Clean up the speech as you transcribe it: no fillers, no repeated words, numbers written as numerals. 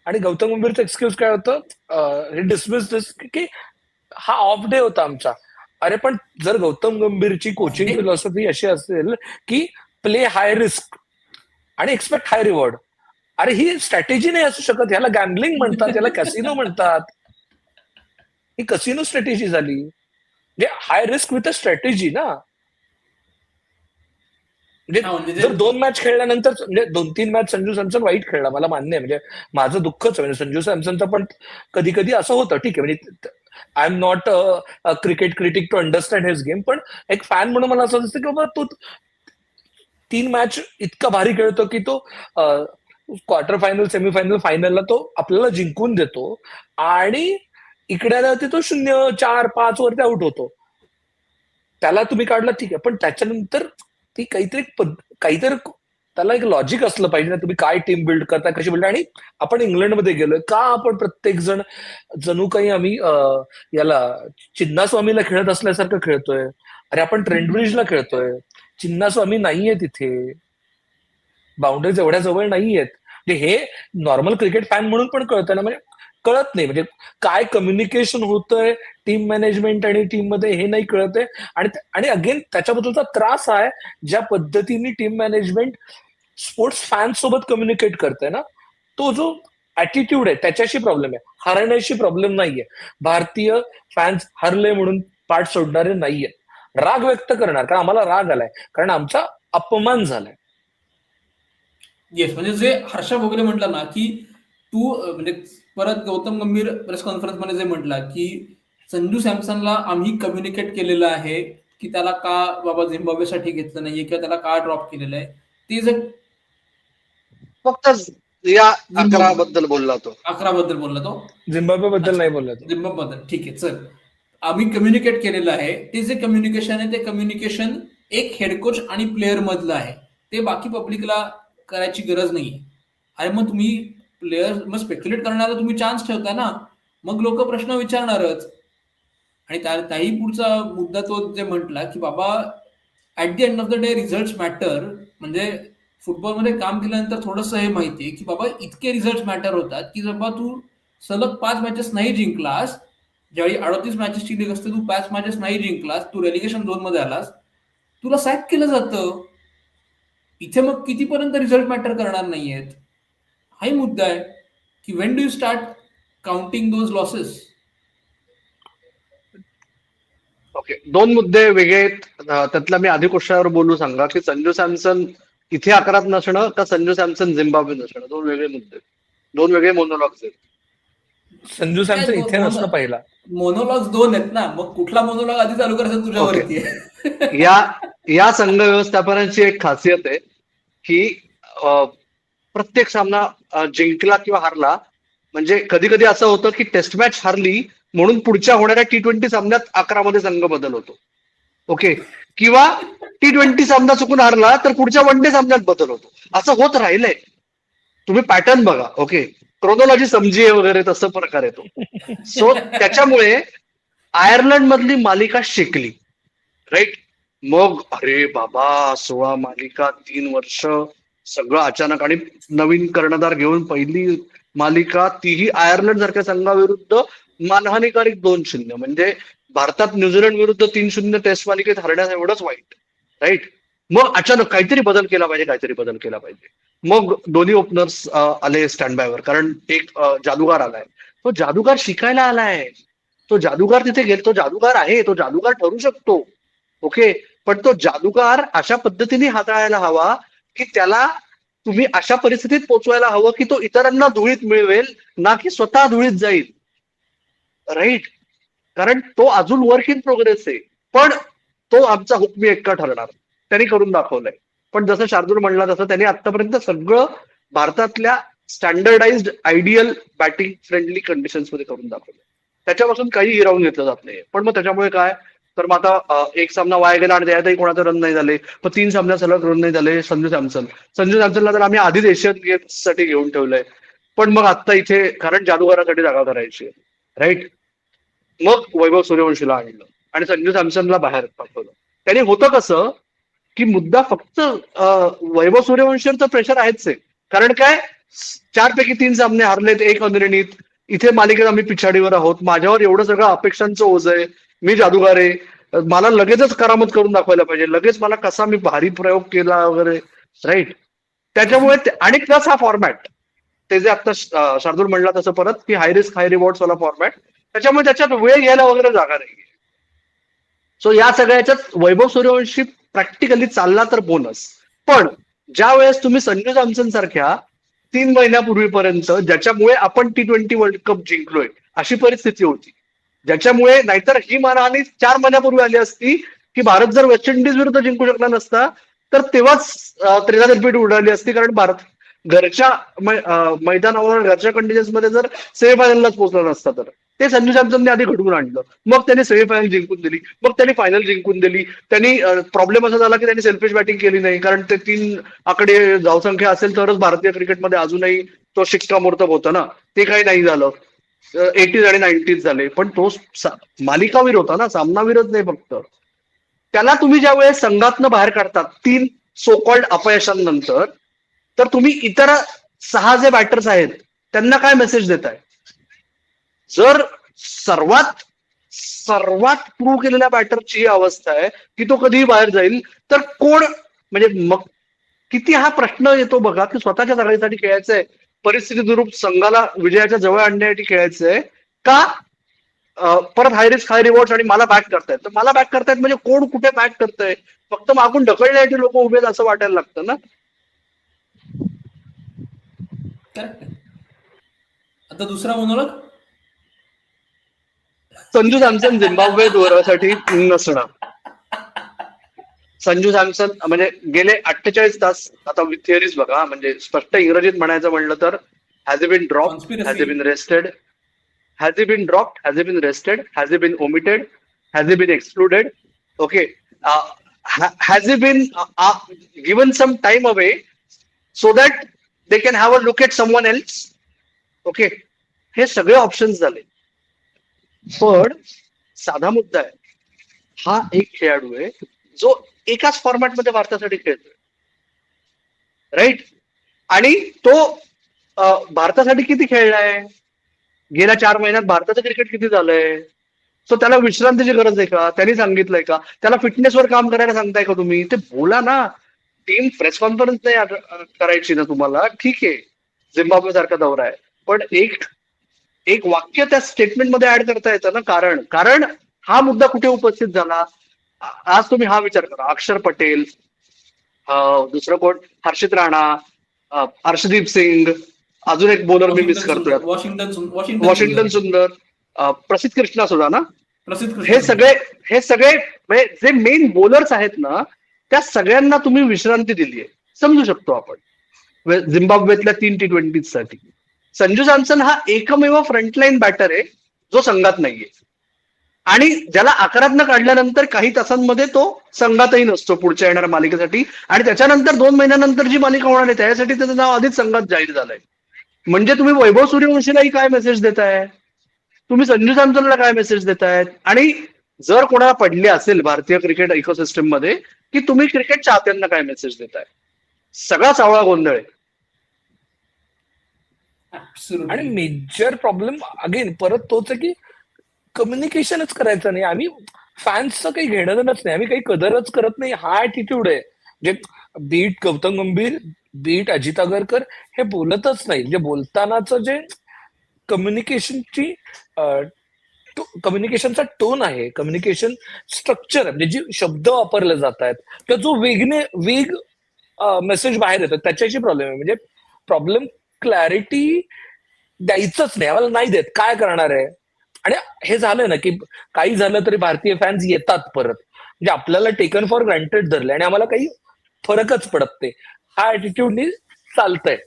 आणि गौतम गंभीरचं एक्सक्यूज काय होतं, हे डिसमिस दिस की हा ऑफ डे होता आमचा. अरे पण जर गौतम गंभीरची ऑफ कोचिंग डे फिलॉसॉफी अशी असेल की प्ले हाय रिस्क आणि एक्सपेक्ट हाय रिवॉर्ड, अरे ही स्ट्रॅटेजी नाही असू शकत. याला गॅम्बलिंग म्हणतात, याला कॅसिनो म्हणतात. ही कसिनो स्ट्रॅटेजी झाली, म्हणजे high risk with a strategy ना. म्हणजे हा म्हणजे जे जर 2 मॅच खेळल्यानंतर, म्हणजे 2-3 मॅच संजू सॅमसन वाईट खेळला, मला मान्य आहे, म्हणजे माझं दुःखच आहे. म्हणजे संजू सॅमसनचं पण कधी कधी असं होतं, ठीक आहे, म्हणजे I am not cricket critic to understand his game, पण एक फॅन म्हणून मला असं दिसतं की बाबा तो 3 मॅच इतका भारी खेळतो की तो क्वार्टर फायनल, सेमीफायनल, फायनलला तो आपल्याला जिंकून देतो, आणि इकडे आल्यावरती तो 0-4-5 वरती आउट होतो. त्याला तुम्ही काढला ठीक आहे, पण त्याच्यानंतर ती काहीतरी त्याला एक लॉजिक असलं पाहिजे ना. तुम्ही काय टीम बिल्ड करताय, कशी बिल्ड. आणि आपण इंग्लंडमध्ये गेलोय का, आपण प्रत्येक जण जणू काही आम्ही याला चिन्नास्वामीला खेळत असल्यासारखं खेळतोय. अरे आपण ट्रेंट ब्रिजला खेळतोय, चिन्नास्वामी नाहीये तिथे, बाउंड्रीज एवढ्या जवळ नाहीयेत. म्हणजे हे नॉर्मल क्रिकेट फॅन म्हणून पण कळतं ना, म्हणजे कळत नाही, म्हणजे काय कम्युनिकेशन होतंय टीम मॅनेजमेंट आणि टीम मध्ये, हे नाही कळतंय. आणि आणि अगेन त्याच्याबद्दलचा त्रास आहे, ज्या पद्धतीने टीम मॅनेजमेंट स्पोर्ट्स फॅन सोबत कम्युनिकेट करते ना, तो जो ऍटिट्यूड आहे त्याच्याशी प्रॉब्लेम आहे, हरण्याशी प्रॉब्लेम नाहीये. भारतीय फॅन्स हरले म्हणून पाठ सोडणारे नाहीये, राग व्यक्त करणार, कारण आम्हाला राग आलाय, कारण आमचा अपमान झालाय. येस, म्हणजे जे हर्षा भोगले म्हटलं ना की तू म्हणजे परत गौतम गंभीर प्रेस कॉन्फरन्स मध्ये जे म्हटला की संजू सॅमसनला आम्ही कम्युनिकेट केलेलं आहे की त्याला का बाबा झिम्बाब्वेसाठी घेतलं नाहीये किंवा त्याला का ड्रॉप केलेलं आहे, ते जे फक्त या झिम्बाब्वे 11 बद्दल बोलला तो. 11 बद्दल बोलला तो. झिम्बाब्वे बद्दल अच्छा, नाही बोलला तो. झिम्बाब्वे बद्दल ठीक आहे, चल. आम्ही कम्युनिकेट केलेलं आहे, ते जे कम्युनिकेशन आहे ते कम्युनिकेशन एक हेड कोच आणि प्लेअर मधलं आहे, ते बाकी पब्लिकला करायची गरज नाही. अरे मग तुम्ही प्लेयर, मग स्पेक्युलेट करण्याला तुम्ही चान्स ठेवता ना, मग लोक प्रश्न विचारणारच. आणि त्याही पुढचा मुद्दा तो जे म्हटला की बाबा at the end of the day result matter. म्हणजे फुटबॉलमध्ये काम केल्यानंतर थोडंसं हे माहितीये की बाबा इतके रिझल्ट मॅटर होतात की बाबा तू सलग 5 मॅचेस नाही जिंकलास, ज्यावेळी 38 मॅचेसची लीग असते, तू 5 मॅचेस नाही जिंकलास, तू रेलिगेशन झोन मध्ये आलास, तुला सॅक केलं जातं. इथे मग कितीपर्यंत रिझल्ट मॅटर करणार नाहीयेत, हाही मुद्दा आहे की Wien do you start counting those losses. Okay, 2 मुद्दे वेगळे आहेत. त्यातला मी आधी क्वेश्चनवर बोलू सांगा की संजू सॅमसन इथे 11 नसणं का संजू सॅमसन झिम्बाब्वे नसणं, 2 वेगळे मुद्दे, 2 वेगळे मोनोलॉग्स आहेत. संजू काय सॅमसन इथे नसणं पहिला. मोनोलॉग 2 आहेत ना, मग कुठला मोनोलॉग आधी चालू करायचा ओके, तुझ्यावरती आहे. या या संघ व्यवस्थापनाची एक खासियत आहे की प्रत्येक सामना जिंकला किंवा हारला, म्हणजे कधी कधी असं होतं की टेस्ट मॅच हारली म्हणून पुढच्या होणाऱ्या T20 सामन्यात 11 मध्ये संघ बदल होतो. ओके, किंवा T20 सामना चुकून हारला तर पुढच्या वन डे सामन्यात बदल होतो. असं होत राहिलंय, तुम्ही पॅटर्न बघा. ओके, क्रोनॉलॉजी समजी वगैरे तसं प्रकार येतो. सो त्याच्यामुळे आयर्लंड मधली मालिका शिकली, राईट. मग अरे बाबा, 16 मालिका, 3 वर्ष, सगळं अचानक, आणि नवीन कर्णधार घेऊन पहिली मालिका, तीही आयर्लंड सारख्या संघाविरुद्ध मानहानिकारक 2-0. म्हणजे भारतात न्यूझीलंड विरुद्ध 3-0 टेस्ट मालिकेत हरण्यास एवढंच वाईट, राईट. मग अचानक काहीतरी बदल केला पाहिजे, काहीतरी बदल केला पाहिजे. मग दोन्ही ओपनर्स आले स्टँड बायवर, कारण एक जादूगार आलाय. तो जादूगार शिकायला आलाय, तो जादूगार तिथे गेला, तो जादूगार आहे, तो जादूगार ठरू शकतो. ओके, पण तो जादूगार अशा पद्धतीने हाताळायला हवा की त्याला तुम्ही अशा परिस्थितीत पोहोचवायला हवं की तो इतरांना धुळीत मिळवेल, ना की स्वतः धुळीत जाईल, राईट. कारण तो अजून वर्क इन प्रोग्रेस आहे, पण तो आमचा हुकमी एक्का ठरणार, त्यांनी करून दाखवलंय. पण जसं शार्दूल म्हणला तसं त्यांनी आतापर्यंत सगळं भारतातल्या standardised ideal batting friendly conditions मध्ये करून दाखवलं. त्याच्यापासून काही हिरावून घेतलं जात नाही. पण मग त्याच्यामुळे काय, तर मग आता एक सामना वाया गेला आणि त्यातही कोणाचे रन नाही झाले, मग 3 सामन्या सलग रन नाही झाले. संजू सॅमसनला तर आम्ही आधीच एशियन गेम्स साठी घेऊन ठेवलंय, पण मग आता इथे कारण जादूगारासाठी जागा करायची, राईट. मग वैभव सूर्यवंशीला आणलं आणि संजू सॅमसनला बाहेर पाठवलं. त्याने होतं कसं की मुद्दा फक्त वैभव सूर्यवंशीवरचं प्रेशर आहेच आहे, कारण काय, 4 पैकी 3 सामने हारलेत, 1 अनिर्णित. इथे मालिकेत आम्ही पिछाडीवर आहोत. माझ्यावर एवढं सगळं अपेक्षांचं ओझ आहे. मी जादूगार आहे. मला लगेचच करामत करून दाखवायला पाहिजे. लगेच मला कसा मी भारी प्रयोग केला वगैरे, राईट. त्याच्यामुळे आणि प्लस हा फॉर्मॅट, ते जे आता शार्दूल म्हणला तसं परत की हाय रिस्क हाय रिवॉर्ड वाला फॉर्मॅट, त्याच्यामुळे त्याच्यात वेळ घ्यायला वगैरे जागा नाही. सो या सगळ्याच्यात वैभव सूर्यवंशी प्रॅक्टिकली चालला तर बोनस. पण ज्या वेळेस तुम्ही संजू सॅमसन सारख्या 3 महिन्यापूर्वीपर्यंत, ज्याच्यामुळे आपण T20 वर्ल्ड कप जिंकलोय अशी परिस्थिती होती, ज्याच्यामुळे नाहीतर ही मानहानी 4 महिन्यापूर्वी आली असती की भारत जर वेस्ट इंडिज विरुद्ध जिंकू शकला नसता तर तेव्हाच त्रिदापीठ उडाली असती. कारण भारत घरच्या मैदानावर घरच्या कंडिशन्स मध्ये जर सेमीफायनललाच पोहोचला नसता तर ते संजू सॅमसनने आधी घडवून आणलं. मग त्यांनी सेमीफायनल जिंकून दिली, मग त्यांनी फायनल जिंकून दिली. त्यांनी प्रॉब्लेम असा झाला की त्यांनी सेल्फिश बॅटिंग केली नाही, कारण ते 3 आकडे धावसंख्या असेल तरच भारतीय क्रिकेटमध्ये अजूनही तो शिक्कामोर्तब होता ना. ते काही नाही झालं. 80s आणि 90s झाले, पण तो मालिकावीर होता ना, सामनावीरच नाही फक्त. त्याला तुम्ही ज्या वेळेस संघातनं बाहेर काढतात 3 सो कॉल्ड अपयशांनंतर, तर तुम्ही इतर 6 जे बॅटर्स आहेत त्यांना काय मेसेज देताय? जर सर्वात प्रूव्ह केलेल्या बॅटरची ही अवस्था आहे की तो कधीही बाहेर जाईल, तर कोण म्हणजे मग किती हा प्रश्न येतो बघा की स्वतःच्या जागेसाठी खेळायचंय, परिस्थिती दुरूप संघाला विजयाच्या जवळ आणण्यासाठी खेळायचंय का परत हाय रिस्क हाय रिवॉर्ड आणि मला बॅक करतायत. तर मला बॅक करतायत म्हणजे कोण कुठे बॅक करतंय? फक्त मागून ढकलण्यासाठी लोक उभे आहेत असं वाटायला लागतं ना. करेक्ट. आता दुसरा मोनोलॉग, संजू सॅमसन झिम्बाब्वे दौऱ्यासाठी नसणार. संजू सॅमसन म्हणजे गेले 48 तास, आता थिअरीज बघा, म्हणजे स्पष्ट इंग्रजीत म्हणायचं म्हणलं तर has he been drop, has he been rested, has he been dropped, has he been rested, has he been omitted, has he been excluded, okay, has he been given some time away so that they can have a look at someone else. Okay, हे सगळे options झाले. पण साधा मुद्दा आहे, हा एक खेळाडू आहे जो एकाच फॉर्मॅटमध्ये भारतासाठी खेळतोय, राईट. आणि तो भारतासाठी किती खेळलाय? गेल्या 4 महिन्यात भारताचं क्रिकेट किती झालंय? सो त्याला विश्रांतीची गरज आहे का? त्यांनी सांगितलंय का? त्याला फिटनेसवर काम करायला सांगताय का तुम्ही? ते बोला ना. टीम प्रेस कॉन्फरन्स नाही करायची ना तुम्हाला, ठीक आहे, झिम्बाब्वे सारखा दौरा आहे, पण एक वाक्य त्या स्टेटमेंटमध्ये ऍड करता येतं ना. कारण हा मुद्दा कुठे उपस्थित झाला? आज तुम्ही हा विचार करा, अक्षर पटेल, दुसरं कोण, हर्षित राणा, हर्षदीप सिंग, अजून एक बॉलर मी मिस करतोय, वॉशिंग्टन सुंदर, प्रसिद्ध कृष्णा सुद्धा ना. हे सगळे म्हणजे जे मेन बॉलर्स आहेत ना, त्या सगळ्यांना तुम्ही विश्रांती दिली आहे, समजू शकतो आपण झिम्बाब्वेतल्या 3 T20 साठी. संजू सॅमसन हा एकमेव फ्रंटलाईन बॅटर आहे जो संघात नाहीये, आणि ज्याला आकारातनं काढल्यानंतर काही तासांमध्ये तो संघातही नसतो पुढच्या येणाऱ्या मालिकेसाठी, आणि त्याच्यानंतर 2 महिन्यानंतर जी मालिका होणार आहे त्यासाठी त्याचं नाव आधीच संघात जाहीर झालंय. म्हणजे तुम्ही वैभव सूर्यवंशीलाही काय मेसेज देताय? तुम्ही संजू सॅमसनला काय मेसेज देतायत? आणि जर कोणाला पडले असेल भारतीय क्रिकेट इकोसिस्टम मध्ये की तुम्ही क्रिकेट चाहत्यांना काय मेसेज देताय, सगळा सावळा गोंधळ आहे. आणि मेजर प्रॉब्लेम अगेन परत तोच आहे की कम्युनिकेशनच करायचं नाही. आम्ही फॅन्सचं काही घेणं देणंच नाही, आम्ही काही कदरच करत नाही, हा ऍटिट्यूड आहे. म्हणजे बीट गौतम गंभीर, बीट अजित आगरकर हे बोलतच नाही. म्हणजे बोलतानाचं जे कम्युनिकेशनचा टोन आहे, कम्युनिकेशन स्ट्रक्चर, म्हणजे जे शब्द वापरले जात आहेत किंवा जो वेग मेसेज बाहेर येतो त्याच्याशी प्रॉब्लेम आहे. म्हणजे प्रॉब्लेम क्लॅरिटी द्यायचंच नाही, आम्हाला नाही देत, काय करणार आहे? आणि हे झालं ना की काही झालं तरी भारतीय फॅन्स येतात परत, म्हणजे आपल्याला टेकन फॉर ग्रँटेड धरले आणि आम्हाला काही फरकच पडत नाही. हा ऍटिट्यूडनी चालतंय.